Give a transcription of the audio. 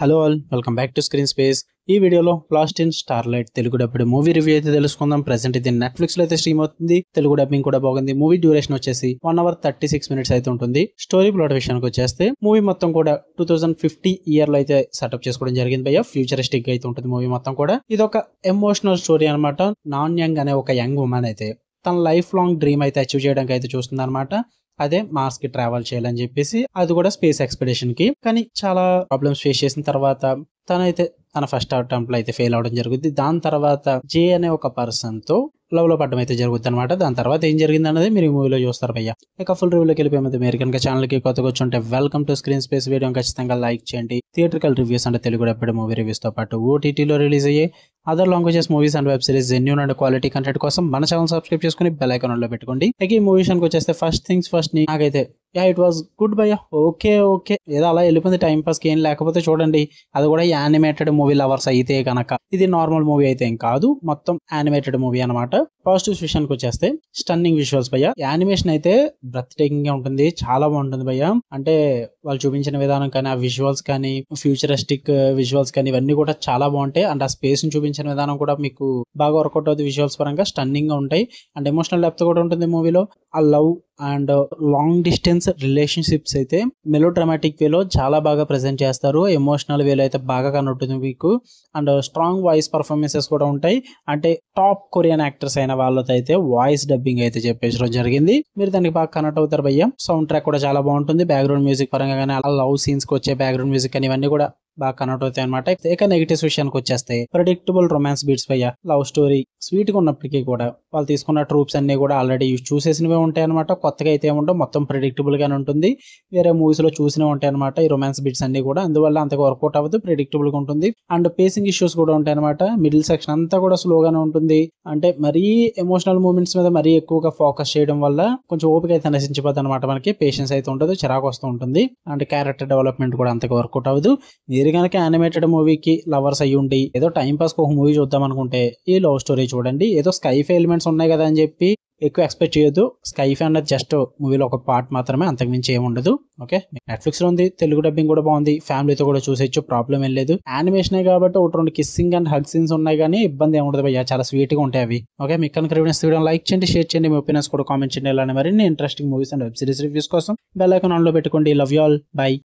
Hello all, welcome back to screen space. ఈ వీడియోలో last in starlight Telugu dubbing movie review అయితే తెలుసుకుందాం. Present ఇది నెట్ఫ్లిక్స్ లో అయితే స్ట్రీమ్ అవుతుంది. తెలుగు డబ్బింగ్ కూడా బాగుంది. మూవీ డ్యూరేషన్ వచ్చేసి 1 hour 36 minutes అయితే ఉంటుంది. స్టోరీ ప్లాట్ విషయానికి వచ్చేస్తే మూవీ మొత్తం కూడా 2050 ఇయర్ లో అయితే సెటప్ చేసుకోవడం జరిగింది భయ్య. ఫ్యూచరిస్టిక్ అయితే ఉంటుంది మూవీ మొత్తం కూడా. ఇది ఒక ఎమోషనల్ స్టోరీ అనమాట. నాన్ యంగ్ అనే ఒక యంగ్ ఉమెన్ అయితే తన లైఫ్ లాంగ్ డ్రీమ్ అయితే అచీవ్ చేయడానికి అయితే చూస్తుంది అనమాట. అదే మార్స్ కి ట్రావెల్ చేయాలని చెప్పేసి, అది కూడా స్పేస్ ఎక్స్పెడిషన్ కి. కానీ చాలా ప్రాబ్లమ్స్ ఫేస్ చేసిన తర్వాత తనైతే తన ఫస్ట్ అటెంప్ట్ లో అయితే ఫెయిల్ అవడం జరుగుతుంది. దాని తర్వాత జే అనే ఒక పర్సన్ తో లవ్ లో పడడం అయితే జరుగుతుంది అనమాట. దాని తర్వాత ఏం జరిగింది అన్నది మీరు ఈ మూవీలో చూస్తారు భయ్య. ఇక ఫుల్ రివ్యూలోకి వెళ్ళిపోయి మీరు కనుక ఛానల్ కి కొత్తగా వచ్చుంటే welcome to screen space. Video ఖచ్చితంగా లైక్ చేయండి. థియేట్రికల్ రివ్యూస్ అంటే తెలుగు డబ్బింగ్ మూవీ రివ్యూస్ తో పాటు ఓటీటీలో రిలీజ్ అయ్యే other languages movies and web series genuine and quality content కోసం మన ఛానల్ సబ్స్క్రైబ్ చేసుకుని బెల్ ఐకాన్ ఆన్ లో పెట్టుకోండి. ఇక ఈ మూవీ విషయానికి వచ్చేస్తే ఫస్ట్ థింగ్స్ ఫస్ట్ నాకైతే ఇట్ వాస్ గుడ్ భయ్య. ఓకే ఏదో అలా వెళ్ళిపోయింది టైం పాస్ కి. ఏం లేకపోతే చూడండి, అది కూడా యానిమేటెడ్ మూవీ లవర్స్ అయితే కనుక ఇది నార్మల్ మూవీ అయితే ఏం కాదు, మొత్తం యానిమేటెడ్ మూవీ అనమాట. పాజిటివ్స్ విషయానికి వచ్చేస్తే స్టన్నింగ్ విజువల్స్ భయ్య. యానిమేషన్ అయితే బ్రెత్ టేకింగ్ గా ఉంటుంది, చాలా బాగుంటుంది భయ్య. అంటే వాళ్ళు చూపించిన విధానం కానీ, ఆ విజువల్స్ కానీ, ఫ్యూచరిస్టిక్ విజువల్స్ కానీ ఇవన్నీ కూడా చాలా బాగుంటాయి. అండ్ ఆ స్పేస్ ని చూపించిన విధానం కూడా మీకు బాగా వర్కౌట్ అవుతుంది. విజువల్స్ పరంగా స్టన్నింగ్ గా ఉంటాయి. అండ్ ఎమోషనల్ డెప్త్ కూడా ఉంటుంది మూవీలో. ఆ love and long distance relationships అయితే మెలో డ్రామాటిక్ వేలో చాలా బాగా ప్రెజెంట్ చేస్తారు. ఎమోషనల్ వేలో అయితే బాగా కనబడుతుంది మీకు. అండ్ స్ట్రాంగ్ వాయిస్ పర్ఫార్మెన్సెస్ కూడా ఉంటాయి. అంటే టాప్ కొరియన్ యాక్టర్స్ అయిన వాళ్ళతో అయితే వాయిస్ డబ్బింగ్ అయితే చెప్పేసడం జరిగింది. మీరు దానికి బాగా కనెక్ట్ అవుతారు భయ్య. సౌండ్ ట్రాక్ కూడా చాలా బాగుంటుంది. బ్యాక్గ్రౌండ్ మ్యూజిక్ పరంగా కానీ, ఆ లవ్ సీన్స్ కి వచ్చే బ్యాక్గ్రౌండ్ మ్యూజిక్ కానీ ఇవన్నీ కూడా బాగా కనెక్ట్ అవుతాయి అనమాట. ఇక నెగిటివ్స్ విషయానికి వచ్చేస్తే ప్రెడిక్టబుల్ రొమాన్స్ బీట్స్ భయ్య. లవ్ స్టోరీ స్వీట్ గా ఉన్నప్పటికీ కూడా వాళ్ళు తీసుకున్న ట్రూప్స్ అన్ని కూడా ఆల్రెడీ చూసేసినవే ఉంటాయి అనమాట. కొత్తగా అయితే ఏముంటావు, మొత్తం ప్రెడిక్టబుల్ గానే ఉంటుంది. వేరే మూవీస్ లో చూసినవి ఉంటాయి అనమాట ఈ రొమాన్స్ బీట్స్ అన్ని కూడా. అందువల్ల అంతగా వర్కౌట్ అవ్వదు, ప్రెడిక్టబుల్ గా ఉంటుంది. అండ్ పేసింగ్ ఇష్యూస్ కూడా ఉంటాయి అనమాట. మిడిల్ సెక్షన్ అంతా కూడా స్లోగానే ఉంటుంది. అంటే మరీ ఎమోషనల్ మూమెంట్స్ మీద మరీ ఎక్కువగా ఫోకస్ చేయడం వల్ల కొంచెం ఓపిక అయితే నశించిపోతుంది అనమాట. మనకి పేషెన్స్ అయితే ఉంటుంది, చిరాకు వస్తూ ఉంటుంది. అండ్ క్యారెక్టర్ డెవలప్మెంట్ కూడా అంతగా వర్కౌట్ అవ్వదు. మీరు కనుక యానిమేటెడ్ మూవీకి లవర్స్ అయ్యి ఉండి ఏదో టైం పాస్ ఒక మూవీ చూద్దాం అనుకుంటే ఈ లవ్ స్టోరీ చూడండి. ఏదో స్కైఫై ఎలిమెంట్స్ ఉన్నాయి కదా అని చెప్పి ఎక్కువ ఎక్స్పెక్ట్ చేయొద్దు. స్కైఫై అన్నది జస్ట్ మూవీలో ఒక పార్ట్ మాత్రమే, అంతకుమించి ఏముండదు. ఓకే, నెట్ఫ్లిక్స్ లో ఉంది, తెలుగు డబ్బింగ్ కూడా బాగుంది, ఫ్యామిలీతో కూడా చూసేయచ్చు, ప్రాబ్లం ఏం లేదు. యానిమేషన్ కాబట్టి ఒకటి రెండు కిస్సింగ్ అండ్ హగ్ సీన్స్ ఉన్నాయి కానీ ఇబ్బంది ఏముండదు భయ్య, చాలా స్వీట్ గా ఉంటాయి అవి. ఓకే, మీకు కనుక వీడియో లైక్ చేయండి, షేర్ చేయండి, మీ ఒపీనియన్స్ కూడా కామెంట్ చేయండి. ఇలానే మరిన్ని interesting movies and web series reviews కోసం బెల్ ఐకాన్ ఆన్ లో పెట్టుకోండి. Love you all, by.